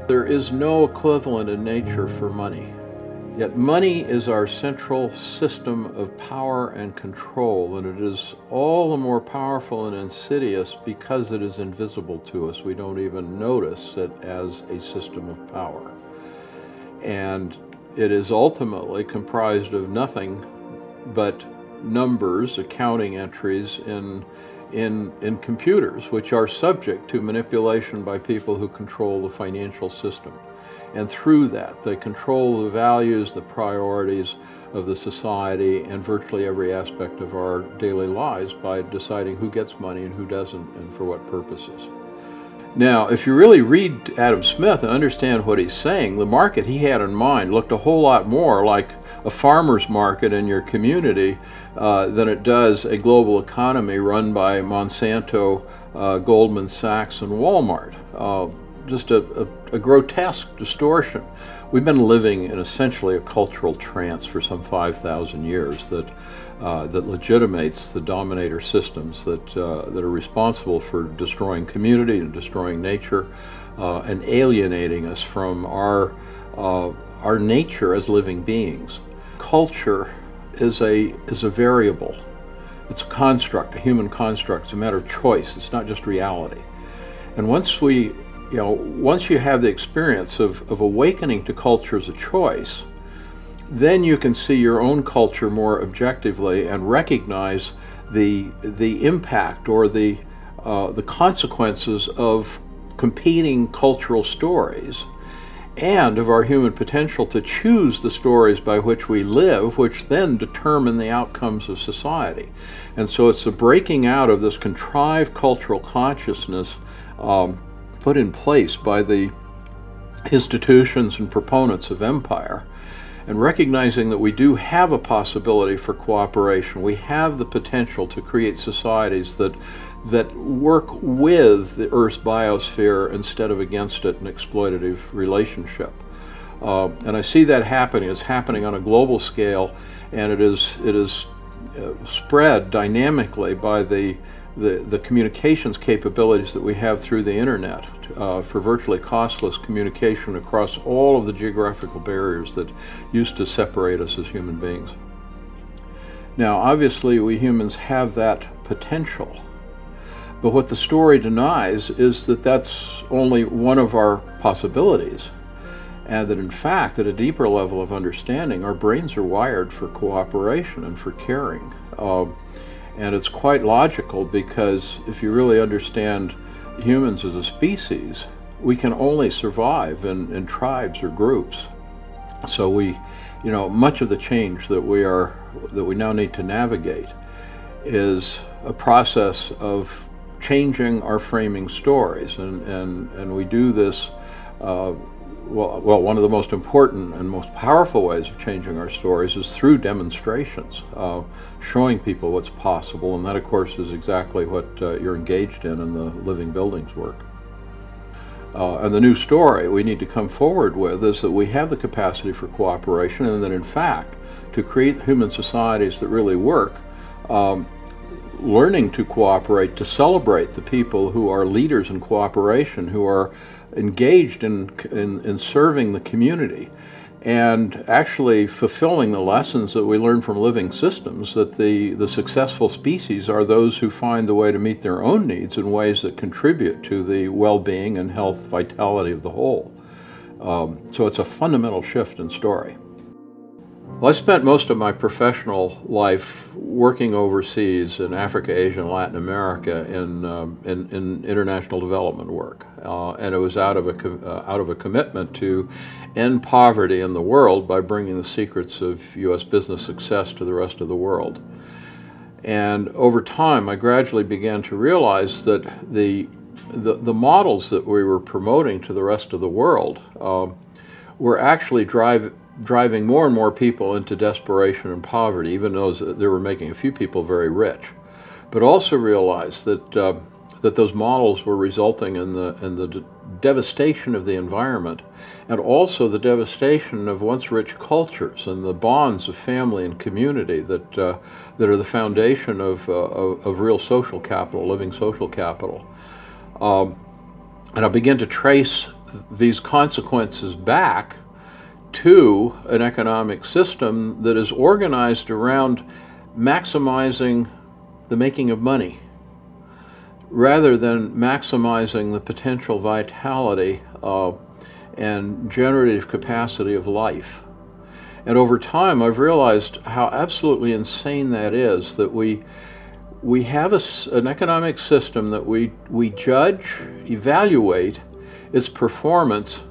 There is no equivalent in nature for money. Yet money is our central system of power and control, and it is all the more powerful and insidious because it is invisible to us. We don't even notice it as a system of power. And it is ultimately comprised of nothing but numbers, accounting entries in computers, which are subject to manipulation by people who control the financial system. And through that, they control the values, the priorities of the society, and virtually every aspect of our daily lives by deciding who gets money and who doesn't, and for what purposes. Now, if you really read Adam Smith and understand what he's saying, the market he had in mind looked a whole lot more like a farmer's market in your community than it does a global economy run by Monsanto, Goldman Sachs, and Walmart. Just a grotesque distortion. We've been living in essentially a cultural trance for some 5,000 years that legitimates the dominator systems that are responsible for destroying community and destroying nature and alienating us from our nature as living beings. Culture is a variable. It's a construct, a human construct. It's a matter of choice. It's not just reality. And once you have the experience of awakening to culture as a choice, then you can see your own culture more objectively and recognize the impact or the consequences of competing cultural stories and of our human potential to choose the stories by which we live, which then determine the outcomes of society. And so it's the breaking out of this contrived cultural consciousness put in place by the institutions and proponents of empire, and recognizing that we do have a possibility for cooperation. We have the potential to create societies that work with the Earth's biosphere instead of against it in exploitative relationship. And I see that happening. It's happening on a global scale, and it is spread dynamically by the communications capabilities that we have through the internet for virtually costless communication across all of the geographical barriers that used to separate us as human beings. Now, obviously, we humans have that potential, but what the story denies is that that's only one of our possibilities, and that in fact, at a deeper level of understanding, our brains are wired for cooperation and for caring. And it's quite logical, because if you really understand humans as a species, we can only survive in tribes or groups. So much of the change that we now need to navigate is a process of changing our framing stories, and we do this. Well, one of the most important and most powerful ways of changing our stories is through demonstrations, showing people what's possible, and that, of course, is exactly what you're engaged in the Living Buildings work. And the new story we need to come forward with is that we have the capacity for cooperation, and that, in fact, to create human societies that really work, learning to cooperate, to celebrate the people who are leaders in cooperation, who are engaged in serving the community, and actually fulfilling the lessons that we learn from living systems, that the successful species are those who find the way to meet their own needs in ways that contribute to the well-being and health vitality of the whole. So it's a fundamental shift in story. Well, I spent most of my professional life working overseas in Africa, Asia, and Latin America in international development work, and it was out of a commitment to end poverty in the world by bringing the secrets of U.S. business success to the rest of the world. And over time, I gradually began to realize that the models that we were promoting to the rest of the world were actually driving more and more people into desperation and poverty, even though they were making a few people very rich, but also realized that that those models were resulting in the devastation of the environment, and also the devastation of once rich cultures and the bonds of family and community that are the foundation of real social capital, living social capital. And I begin to trace these consequences back to an economic system that is organized around maximizing the making of money, rather than maximizing the potential vitality and generative capacity of life. And over time, I've realized how absolutely insane that is, that we have an economic system that we judge, evaluate its performance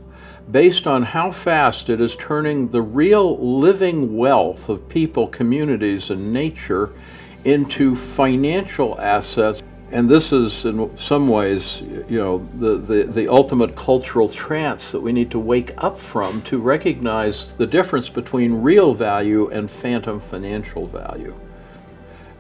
based on how fast it is turning the real living wealth of people, communities, and nature into financial assets. And this is, in some ways, you know, the ultimate cultural trance that we need to wake up from to recognize the difference between real value and phantom financial value.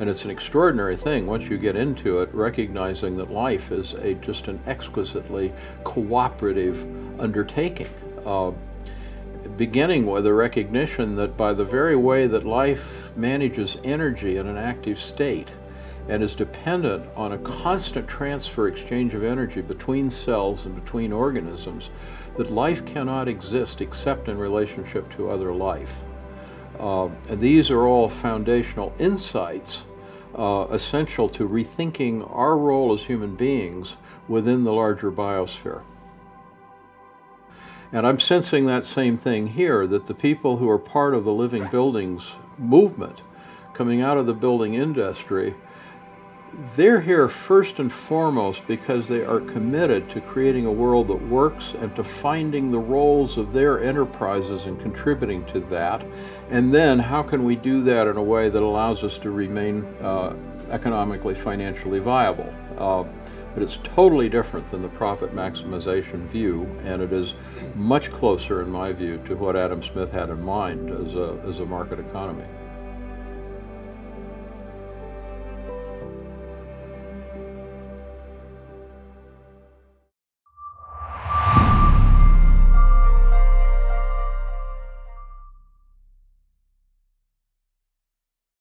And it's an extraordinary thing once you get into it, recognizing that life is just an exquisitely cooperative undertaking, beginning with a recognition that by the very way that life manages energy in an active state, and is dependent on a constant transfer exchange of energy between cells and between organisms, that life cannot exist except in relationship to other life. And these are all foundational insights essential to rethinking our role as human beings within the larger biosphere. And I'm sensing that same thing here, that the people who are part of the living buildings movement coming out of the building industry, they're here first and foremost because they are committed to creating a world that works and to finding the roles of their enterprises and contributing to that. And then how can we do that in a way that allows us to remain economically, financially viable? But it's totally different than the profit maximization view, and it is much closer, in my view, to what Adam Smith had in mind as a market economy.